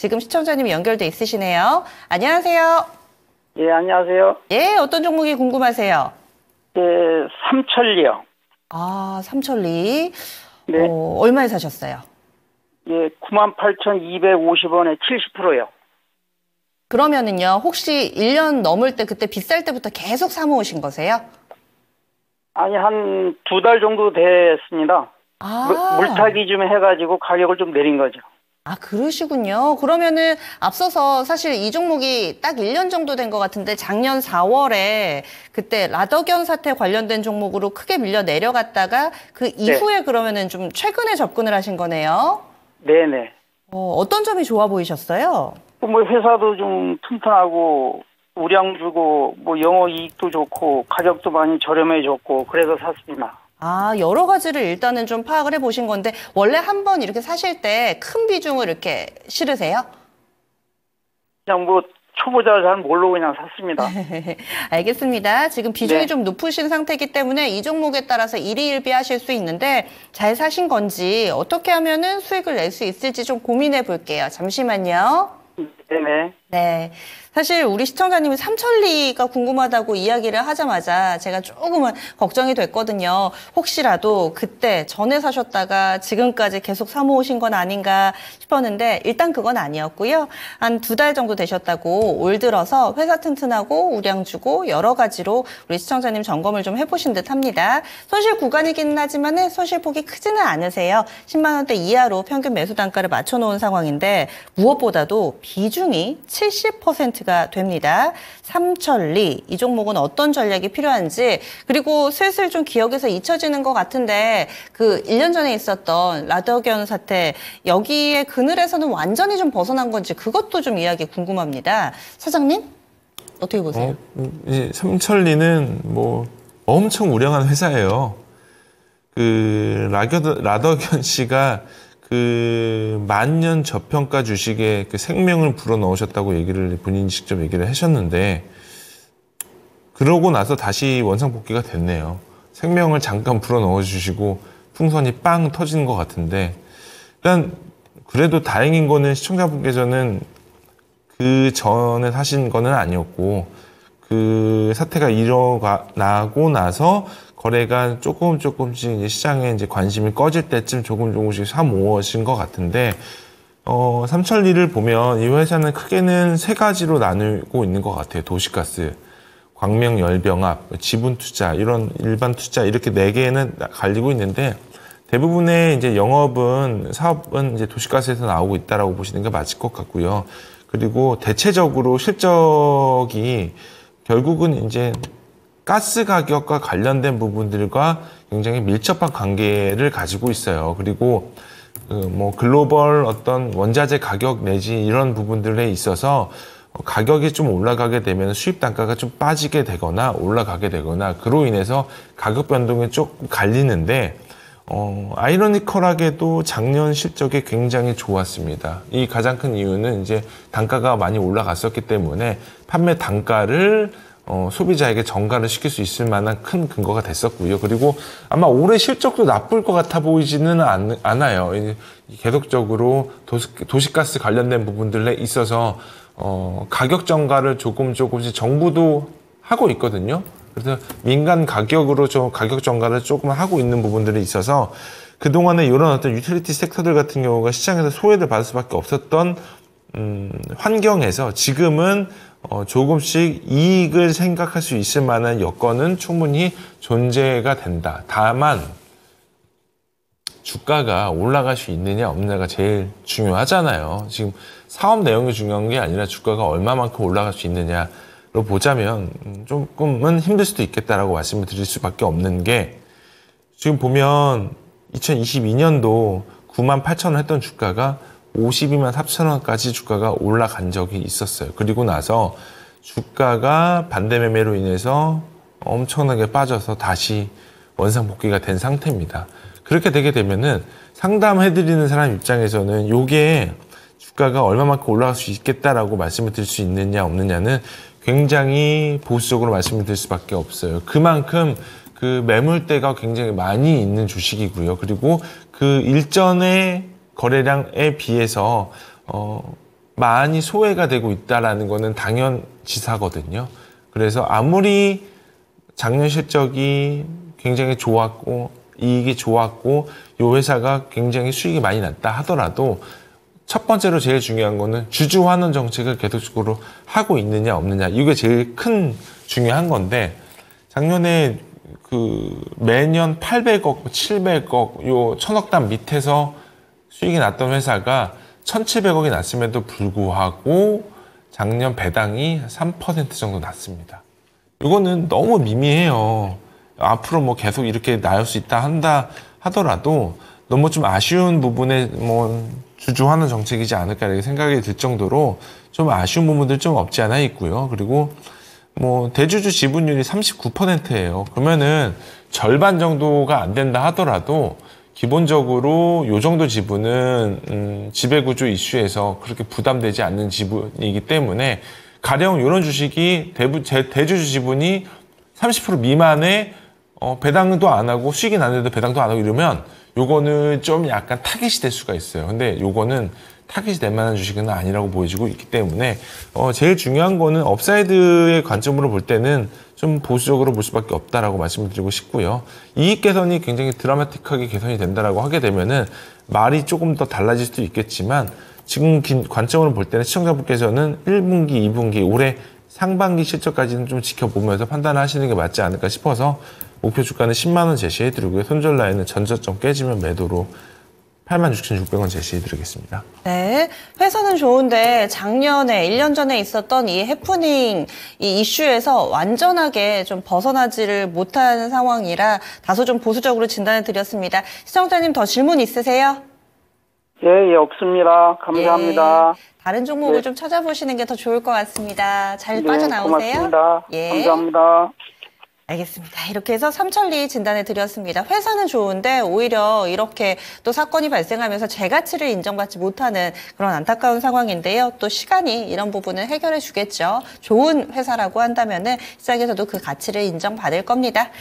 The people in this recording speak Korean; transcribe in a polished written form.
지금 시청자님이 연결돼 있으시네요. 안녕하세요. 예, 안녕하세요. 예, 어떤 종목이 궁금하세요? 예, 삼천리요. 아, 삼천리. 네. 얼마에 사셨어요? 예, 98,250원에 70%요. 그러면은요, 혹시 1년 넘을 때 그때 비쌀 때부터 계속 사모으신 거세요? 아니, 한 2달 정도 됐습니다. 아. 물타기 좀 해가지고 가격을 좀 내린 거죠. 아, 그러시군요. 그러면은 앞서서 사실 이 종목이 딱 1년 정도 된 것 같은데 작년 4월에 그때 라더견 사태 관련된 종목으로 크게 밀려 내려갔다가 그 이후에 그러면은 좀 최근에 접근을 하신 거네요. 네네. 어떤 점이 좋아 보이셨어요? 뭐 회사도 좀 튼튼하고 우량 주고 뭐 영업 이익도 좋고 가격도 많이 저렴해졌고 그래서 샀습니다. 아, 여러 가지를 일단은 좀 파악을 해보신 건데 원래 한번 이렇게 사실 때 큰 비중을 이렇게 실으세요? 그냥 뭐 초보자 잘 모르고 그냥 샀습니다. 알겠습니다. 지금 비중이 네. 좀 높으신 상태이기 때문에 이 종목에 따라서 일희일비하실 수 있는데 잘 사신 건지 어떻게 하면은 수익을 낼 수 있을지 좀 고민해 볼게요. 잠시만요. 네네. 네. 사실 우리 시청자님이 삼천리가 궁금하다고 이야기를 하자마자 제가 조금은 걱정이 됐거든요. 혹시라도 그때 전에 사셨다가 지금까지 계속 사모으신 건 아닌가 싶었는데 일단 그건 아니었고요. 한 2달 정도 되셨다고 올 들어서 회사 튼튼하고 우량 주고 여러 가지로 우리 시청자님 점검을 좀 해보신 듯 합니다. 손실 구간이기는 하지만 손실폭이 크지는 않으세요. 10만 원대 이하로 평균 매수 단가를 맞춰놓은 상황인데 무엇보다도 비중이 70%가 됩니다. 삼천리, 이 종목은 어떤 전략이 필요한지 그리고 슬슬 좀 기억에서 잊혀지는 것 같은데 그 1년 전에 있었던 라더견 사태 여기에 그늘에서는 완전히 좀 벗어난 건지 그것도 좀 이야기 궁금합니다. 사장님? 어떻게 보세요? 이제 삼천리는 뭐 엄청 우량한 회사예요. 그 라더견 씨가 그 만년 저평가 주식에 그 생명을 불어넣으셨다고 얘기를 본인이 직접 얘기를 하셨는데 그러고 나서 다시 원상복귀가 됐네요. 생명을 잠깐 불어넣어 주시고 풍선이 빵 터지는 것 같은데 일단 그래도 다행인 거는 시청자분께서는 그 전에 사신 거는 아니었고 그 사태가 일어나고 나서 거래가 조금씩 이제 시장에 이제 관심이 꺼질 때쯤 조금씩 사모으신 것 같은데, 삼천리를 보면 이 회사는 크게는 3가지로 나누고 있는 것 같아요. 도시가스, 광명열병합, 지분투자, 이런 일반 투자 이렇게 4개는 갈리고 있는데 대부분의 이제 사업은 이제 도시가스에서 나오고 있다라고 보시는 게 맞을 것 같고요. 그리고 대체적으로 실적이 결국은 이제 가스 가격과 관련된 부분들과 굉장히 밀접한 관계를 가지고 있어요. 그리고 뭐 글로벌 어떤 원자재 가격 내지 이런 부분들에 있어서 가격이 좀 올라가게 되면 수입 단가가 좀 빠지게 되거나 올라가게 되거나 그로 인해서 가격 변동이 조금 갈리는데 아이러니컬하게도 작년 실적이 굉장히 좋았습니다. 이 가장 큰 이유는 이제 단가가 많이 올라갔었기 때문에 판매 단가를 소비자에게 전가를 시킬 수 있을 만한 큰 근거가 됐었고요. 그리고 아마 올해 실적도 나쁠 것 같아 보이지는 않아요. 계속적으로 도시가스 관련된 부분들에 있어서 가격 전가를 조금씩 정부도 하고 있거든요. 그래서 민간 가격으로 좀 가격 전가를 조금 하고 있는 부분들이 있어서 그동안에 이런 어떤 유틸리티 섹터들 같은 경우가 시장에서 소외를 받을 수밖에 없었던 환경에서 지금은 조금씩 이익을 생각할 수 있을 만한 여건은 충분히 존재가 된다. 다만 주가가 올라갈 수 있느냐 없느냐가 제일 중요하잖아요. 지금 사업 내용이 중요한 게 아니라 주가가 얼마만큼 올라갈 수 있느냐로 보자면 조금은 힘들 수도 있겠다라고 말씀을 드릴 수밖에 없는 게 지금 보면 2022년도 98,000원 했던 주가가 52만 4천 원까지 주가가 올라간 적이 있었어요. 그리고 나서 주가가 반대 매매로 인해서 엄청나게 빠져서 다시 원상복귀가 된 상태입니다. 그렇게 되게 되면은 상담해드리는 사람 입장에서는 요게 주가가 얼마만큼 올라갈 수 있겠다라고 말씀을 드릴 수 있느냐 없느냐는 굉장히 보수적으로 말씀을 드릴 수밖에 없어요. 그만큼 그 매물대가 굉장히 많이 있는 주식이고요. 그리고 그 일전에 거래량에 비해서 많이 소외가 되고 있다라는 거는 당연지사거든요. 그래서 아무리 작년 실적이 굉장히 좋았고 이익이 좋았고 이 회사가 굉장히 수익이 많이 났다 하더라도 첫 번째로 제일 중요한 거는 주주 환원 정책을 계속적으로 하고 있느냐 없느냐 이게 제일 큰 중요한 건데 작년에 그 매년 800억, 700억, 요 1000억 단 밑에서 수익이 났던 회사가 1700억이 났음에도 불구하고 작년 배당이 3% 정도 났습니다. 이거는 너무 미미해요. 앞으로 뭐 계속 이렇게 나올 수 있다 한다 하더라도 너무 좀 아쉬운 부분에 뭐 주주환원 정책이지 않을까 이렇게 생각이 들 정도로 좀 아쉬운 부분들 좀 없지 않아 있고요. 그리고 뭐 대주주 지분율이 39%예요. 그러면은 절반 정도가 안 된다 하더라도 기본적으로 요 정도 지분은 지배구조 이슈에서 그렇게 부담되지 않는 지분이기 때문에 가령 이런 주식이 대주주 지분이 30% 미만의 배당도 안 하고 수익이 나는데도 배당도 안 하고 이러면 요거는 좀 약간 타깃이 될 수가 있어요. 근데 요거는 타깃이 될 만한 주식은 아니라고 보여지고 있기 때문에 제일 중요한 거는 업사이드의 관점으로 볼 때는 좀 보수적으로 볼 수밖에 없다라고 말씀을 드리고 싶고요. 이익 개선이 굉장히 드라마틱하게 개선이 된다라고 하게 되면은 말이 조금 더 달라질 수도 있겠지만 지금 관점으로 볼 때는 시청자분께서는 1분기, 2분기, 올해 상반기 실적까지는 좀 지켜보면서 판단을 하시는 게 맞지 않을까 싶어서 목표 주가는 10만 원 제시해드리고요. 손절 라인은 전저점 깨지면 매도로 86,600원 제시해드리겠습니다. 네, 회사는 좋은데 작년에 1년 전에 있었던 이 해프닝 이 이슈에서 완전하게 좀 벗어나지를 못한 상황이라 다소 좀 보수적으로 진단을 드렸습니다. 시청자님 더 질문 있으세요? 예, 없습니다. 감사합니다. 예, 다른 종목을 네. 좀 찾아보시는 게 더 좋을 것 같습니다. 잘 네, 빠져나오세요. 고맙습니다. 예. 감사합니다. 알겠습니다. 이렇게 해서 삼천리 진단해 드렸습니다. 회사는 좋은데 오히려 이렇게 또 사건이 발생하면서 재가치를 인정받지 못하는 그런 안타까운 상황인데요. 또 시간이 이런 부분을 해결해 주겠죠. 좋은 회사라고 한다면은 시장에서도 그 가치를 인정받을 겁니다.